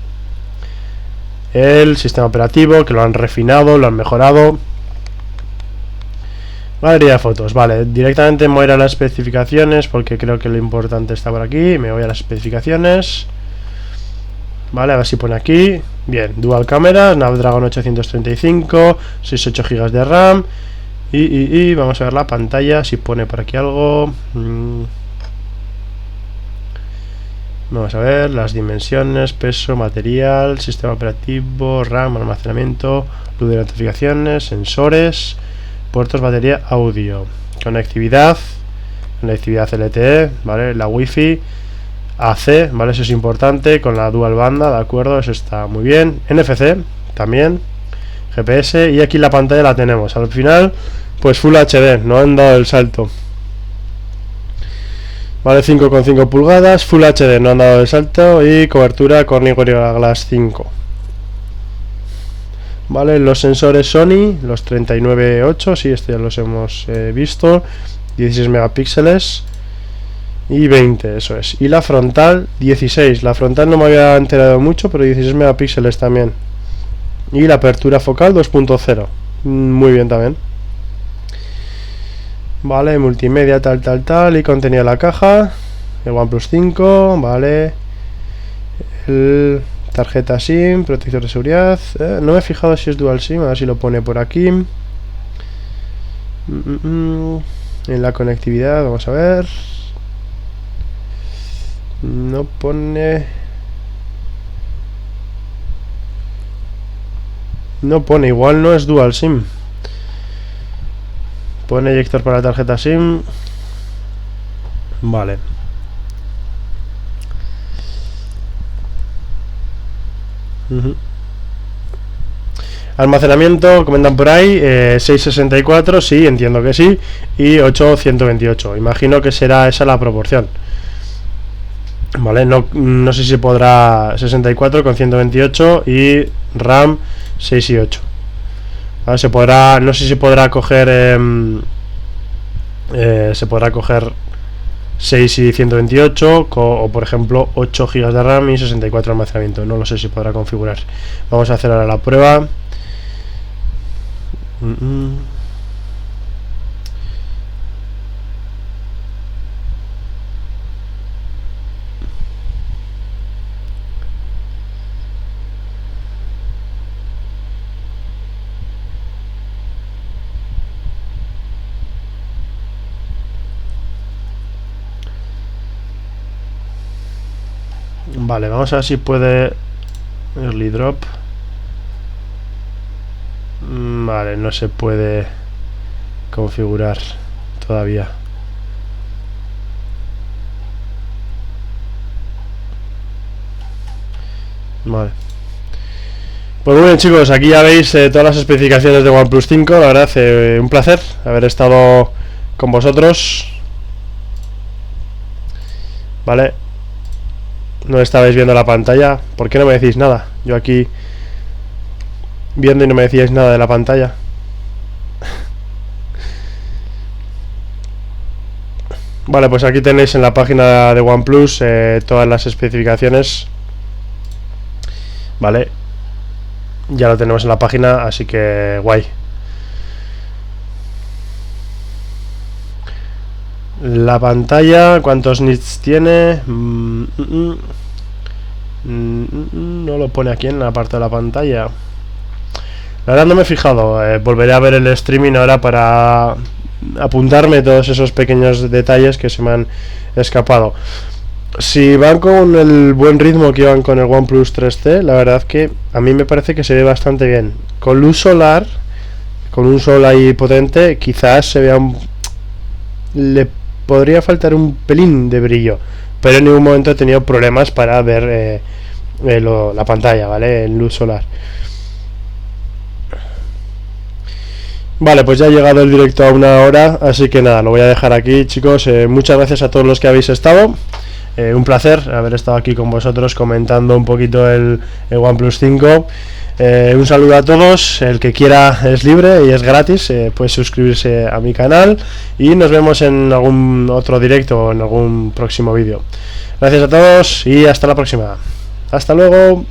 S1: el sistema operativo, que lo han refinado, lo han mejorado. Galería de fotos, vale, directamente me voy a ir a las especificaciones porque creo que lo importante está por aquí. Me voy a las especificaciones. Vale, a ver si pone aquí. Bien, dual cámara, Snapdragon 835, 68 GB de RAM. Y vamos a ver la pantalla, si pone por aquí algo. Vamos a ver las dimensiones, peso, material, sistema operativo, RAM, almacenamiento, luz de notificaciones, sensores, puertos, batería, audio, conectividad LTE, ¿vale? La Wi-Fi, AC, ¿vale? Eso es importante, con la dual banda, ¿de acuerdo? Eso está muy bien. NFC también, GPS, y aquí la pantalla la tenemos. Al final, pues Full HD, no han dado el salto. Vale, 5,5 pulgadas, Full HD, no han dado el salto, y cobertura Corning Gorilla Glass 5. Vale, los sensores Sony, los 39.8, sí, ya los hemos visto, 16 megapíxeles y 20, eso es. Y la frontal, 16, la frontal no me había enterado mucho, pero 16 megapíxeles también. Y la apertura focal 2.0, muy bien también. Vale, multimedia, tal, y contenido de la caja, el OnePlus 5, vale, el tarjeta SIM, protector de seguridad, no me he fijado si es dual SIM, a ver si lo pone por aquí. En la conectividad, vamos a ver, no pone, igual no es dual SIM. Pone eyector para la tarjeta SIM. Vale. Almacenamiento, comentan por ahí, 664, sí, entiendo que sí, y 8/128. Imagino que será esa la proporción. Vale, no sé si podrá 64 con 128 y RAM 6 y 8. Vale, se podrá, no sé si podrá coger se podrá coger 6 y 128 o por ejemplo 8 GB de RAM y 64 de almacenamiento. No lo sé si podrá configurar. Vamos a hacer ahora la prueba. Vale, vamos a ver si puede early drop. Vale, no se puede configurar todavía. Vale. Pues muy bien, chicos, aquí ya veis todas las especificaciones de OnePlus 5. La verdad, un placer haber estado con vosotros. Vale. No estabais viendo la pantalla. ¿Por qué no me decís nada? Yo aquí viendo y no me decíais nada de la pantalla. Vale, pues aquí tenéis en la página de OnePlus todas las especificaciones. Vale, ya lo tenemos en la página, así que guay. La pantalla, ¿cuántos nits tiene? No lo pone aquí en la parte de la pantalla. La verdad no me he fijado. Volveré a ver el streaming ahora para apuntarme todos esos pequeños detalles que se me han escapado. Si van con el buen ritmo que iban con el OnePlus 3T, la verdad que a mí me parece que se ve bastante bien. Con luz solar, con un sol ahí potente, quizás se vea le podría faltar un pelín de brillo, pero en ningún momento he tenido problemas para ver la pantalla, ¿vale? En luz solar. Vale, pues ya ha llegado el directo a 1 hora, así que nada, lo voy a dejar aquí, chicos. Muchas gracias a todos los que habéis estado. Un placer haber estado aquí con vosotros comentando un poquito el OnePlus 5. Un saludo a todos. El que quiera es libre y es gratis, puede suscribirse a mi canal y nos vemos en algún otro directo o en algún próximo vídeo. Gracias a todos y hasta la próxima. Hasta luego.